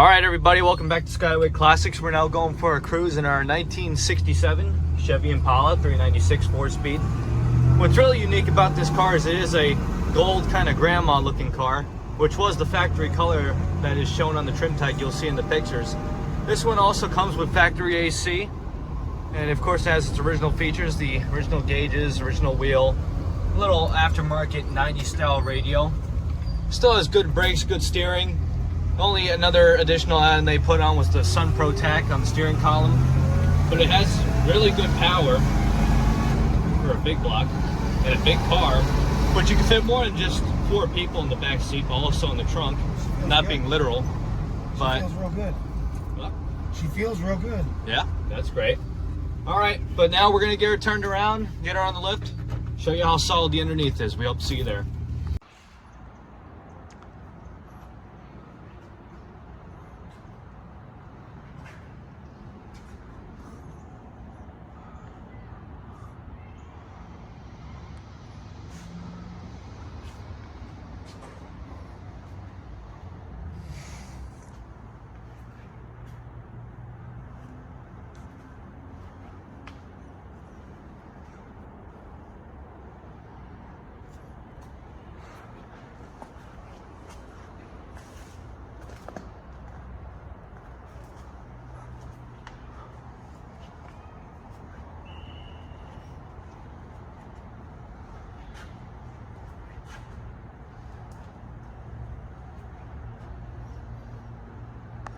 All right, everybody, welcome back to Skyway Classics. We're now going for a cruise in our 1967 Chevy Impala 396 4-speed. What's really unique about this car is it is a gold kind of grandma looking car, which was the factory color that is shown on the trim tag you'll see in the pictures. This one also comes with factory AC, and of course it has its original features, the original gauges, original wheel, little aftermarket 90s style radio. Still has good brakes, good steering. Only another additional add-on they put on was the Sun Pro Tack on the steering column, but it has really good power for a big block and a big car. But you can fit more than just 4 people in the back seat, also in the trunk. Not being literal, but she feels real good. What? She feels real good. Yeah, that's great. All right, but now we're gonna get her turned around, get her on the lift, show you how solid the underneath is. We hope to see you there.